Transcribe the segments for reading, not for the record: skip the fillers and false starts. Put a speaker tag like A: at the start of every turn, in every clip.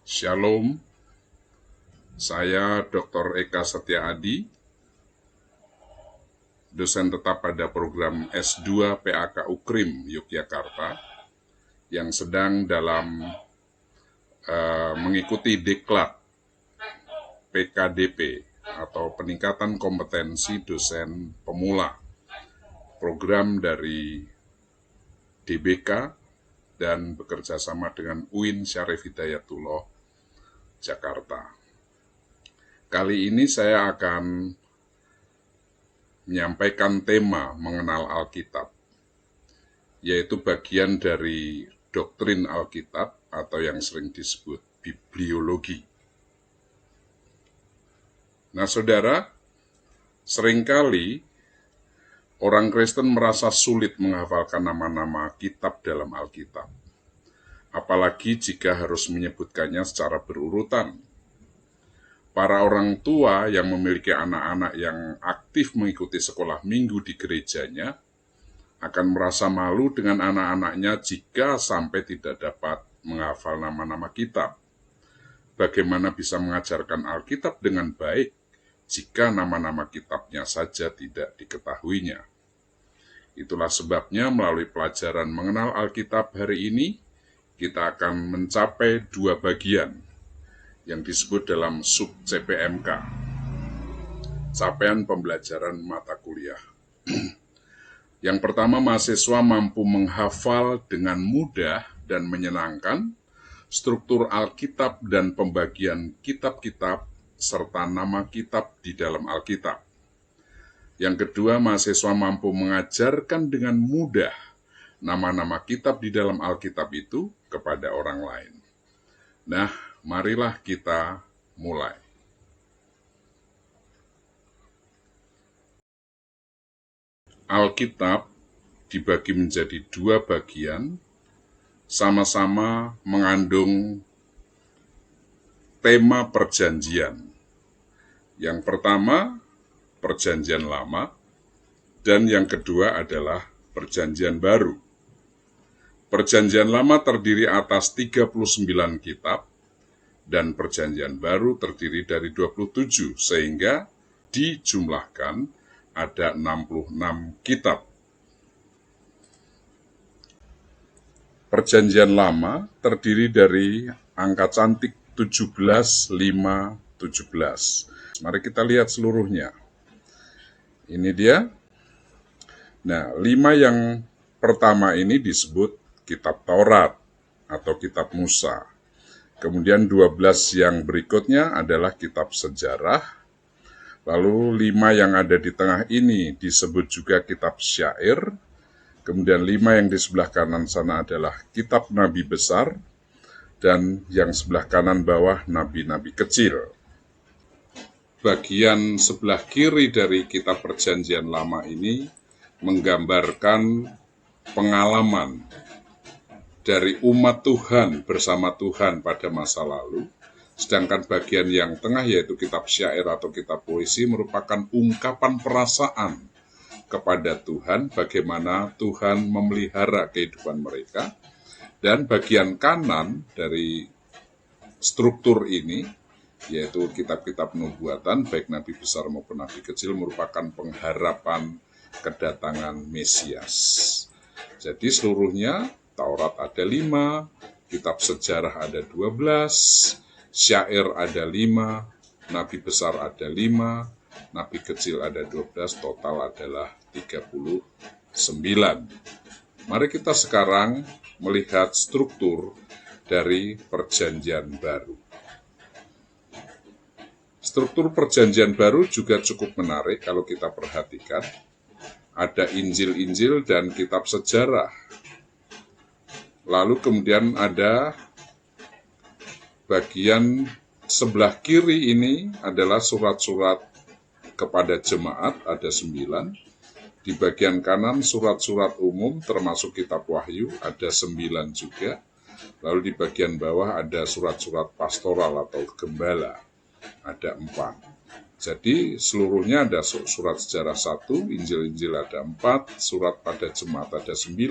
A: Shalom, saya Dr. Eka Setia Adi, dosen tetap pada program S2 PAK UKRIM Yogyakarta, yang sedang dalam mengikuti diklat PKDP atau peningkatan kompetensi dosen pemula, program dari DBK dan bekerja sama dengan UIN Syarif Hidayatullah Jakarta. Kali ini saya akan menyampaikan tema mengenal Alkitab, yaitu bagian dari doktrin Alkitab atau yang sering disebut bibliologi. Nah, saudara, seringkali orang Kristen merasa sulit menghafalkan nama-nama kitab dalam Alkitab, apalagi jika harus menyebutkannya secara berurutan. Para orang tua yang memiliki anak-anak yang aktif mengikuti sekolah minggu di gerejanya akan merasa malu dengan anak-anaknya jika sampai tidak dapat menghafal nama-nama kitab. Bagaimana bisa mengajarkan Alkitab dengan baik jika nama-nama kitabnya saja tidak diketahuinya? Itulah sebabnya melalui pelajaran mengenal Alkitab hari ini, kita akan mencapai dua bagian yang disebut dalam sub CPMK, capaian pembelajaran mata kuliah. Yang pertama, mahasiswa mampu menghafal dengan mudah dan menyenangkan struktur Alkitab dan pembagian kitab-kitab serta nama kitab di dalam Alkitab. Yang kedua, mahasiswa mampu mengajarkan dengan mudah nama-nama kitab di dalam Alkitab itu kepada orang lain. Nah, marilah kita mulai. Alkitab dibagi menjadi dua bagian, sama-sama mengandung tema perjanjian. Yang pertama, perjanjian lama, dan yang kedua adalah perjanjian baru. Perjanjian lama terdiri atas 39 kitab, dan perjanjian baru terdiri dari 27, sehingga dijumlahkan ada 66 kitab. Perjanjian lama terdiri dari angka cantik 17, 5, 17. Mari kita lihat seluruhnya. Ini dia. Nah, 5 yang pertama ini disebut kitab Taurat atau kitab Musa. Kemudian 12 yang berikutnya adalah kitab sejarah. Lalu 5 yang ada di tengah ini disebut juga kitab syair. Kemudian 5 yang di sebelah kanan sana adalah kitab nabi besar. Dan yang sebelah kanan bawah nabi-nabi kecil. Bagian sebelah kiri dari kitab perjanjian lama ini menggambarkan pengalaman dari umat Tuhan bersama Tuhan pada masa lalu. Sedangkan bagian yang tengah yaitu kitab syair atau kitab puisi merupakan ungkapan perasaan kepada Tuhan, bagaimana Tuhan memelihara kehidupan mereka. Dan bagian kanan dari struktur ini, yaitu kitab-kitab nubuatan, baik nabi besar maupun nabi kecil, merupakan pengharapan kedatangan Mesias. Jadi seluruhnya, Taurat ada 5, kitab sejarah ada 12, syair ada 5, nabi besar ada 5, nabi kecil ada 12, total adalah 39. Mari kita sekarang melihat struktur dari perjanjian baru. Struktur perjanjian baru juga cukup menarik kalau kita perhatikan. Ada Injil-Injil dan kitab sejarah. Lalu kemudian ada bagian sebelah kiri ini adalah surat-surat kepada jemaat, ada 9. Di bagian kanan surat-surat umum termasuk kitab Wahyu, ada 9 juga. Lalu di bagian bawah ada surat-surat pastoral atau gembala, ada 4. Jadi seluruhnya ada surat sejarah 1, Injil-Injil ada 4, surat pada jemaat ada 9,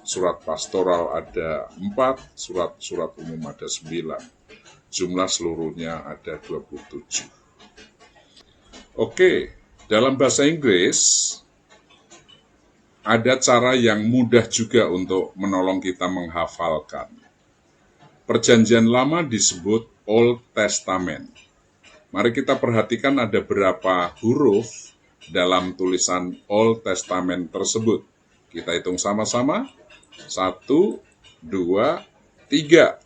A: surat pastoral ada 4, surat-surat umum ada 9. Jumlah seluruhnya ada 27. Oke, dalam bahasa Inggris ada cara yang mudah juga untuk menolong kita menghafalkan. Perjanjian Lama disebut Old Testament. Mari kita perhatikan ada berapa huruf dalam tulisan Old Testament tersebut. Kita hitung sama-sama. 1, 2, 3.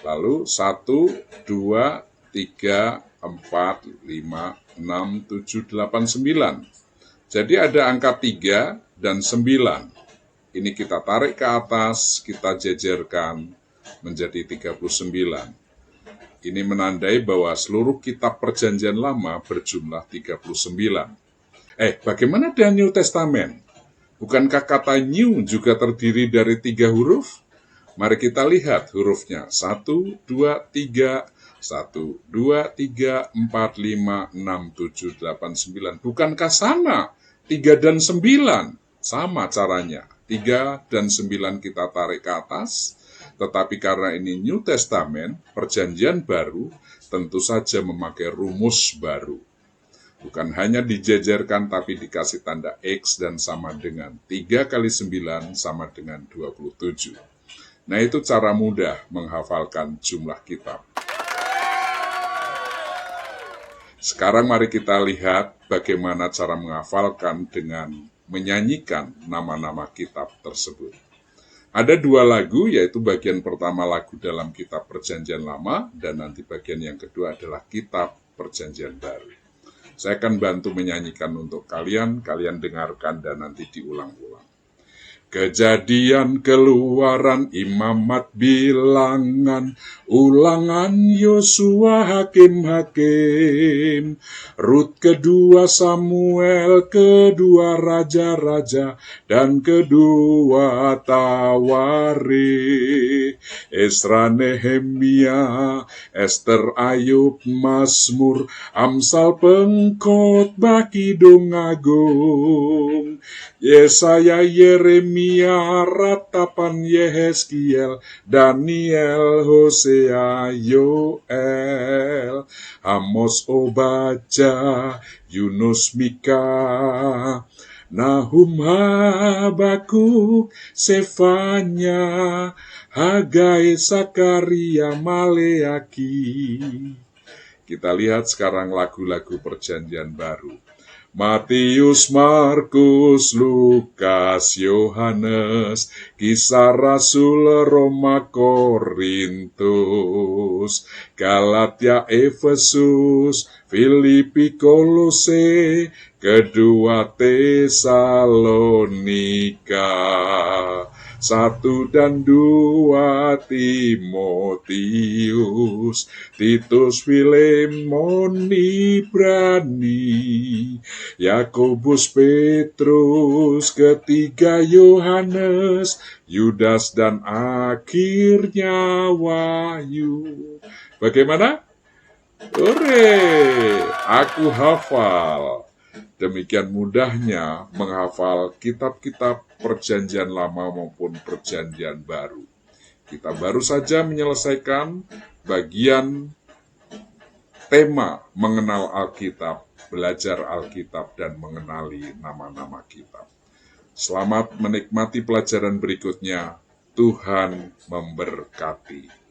A: Lalu 1, 2, 3, 4, 5, 6, 7, 8, 9. Jadi ada angka 3 dan 9. Ini kita tarik ke atas, kita jejerkan menjadi 39. Ini menandai bahwa seluruh kitab perjanjian lama berjumlah 39. Bagaimana dengan New Testament? Bukankah kata new juga terdiri dari 3 huruf? Mari kita lihat hurufnya. 1, 2, 3, 1, 2, 3, 4, 5, 6, 7, 8, 9. Bukankah sama? 3 dan 9. Sama caranya. 3 dan 9 kita tarik ke atas. Tetapi karena ini New Testament, perjanjian baru, tentu saja memakai rumus baru. Bukan hanya dijejerkan, tapi dikasih tanda X dan sama dengan 3 kali 9 sama dengan 27. Nah, itu cara mudah menghafalkan jumlah kitab. Sekarang mari kita lihat bagaimana cara menghafalkan dengan menyanyikan nama-nama kitab tersebut. Ada 2 lagu, yaitu bagian pertama lagu dalam kitab Perjanjian Lama, dan nanti bagian yang kedua adalah kitab Perjanjian Baru. Saya akan bantu menyanyikan untuk kalian dengarkan dan nanti diulang-ulang. Kejadian, Keluaran, Imamat, Bilangan, Ulangan, Yosua, Hakim-Hakim, Rut, kedua Samuel, kedua Raja-Raja, dan kedua Tawarikh, Esra, Nehemia, Ester, Ayub, Mazmur, Amsal, Pengkhotbah, Kidung Agung, Yesaya, Yeremia, Ratapan, Yehezkiel, Daniel, Hosea, Yoel, Amos, Obadja, Yunus, Mika, Nahum, Habakuk, Sefanya, Hagai, Zakaria, Maleaki. Kita lihat sekarang lagu-lagu perjanjian baru. Matius, Markus, Lukas, Yohanes, Kisah Rasul, Roma, Korintus, Galatia, Efesus, Filipi, Kolose, kedua Tesalonika, 1 dan 2 Timotius, Titus, Filemon, Ibrani, Yakobus, Petrus, ketiga Yohanes, Yudas, dan akhirnya Wahyu. Bagaimana? Hore, aku hafal. Demikian mudahnya menghafal kitab-kitab perjanjian lama maupun perjanjian baru. Kita baru saja menyelesaikan bagian tema mengenal Alkitab, belajar Alkitab, dan mengenali nama-nama kitab. Selamat menikmati pelajaran berikutnya. Tuhan memberkati.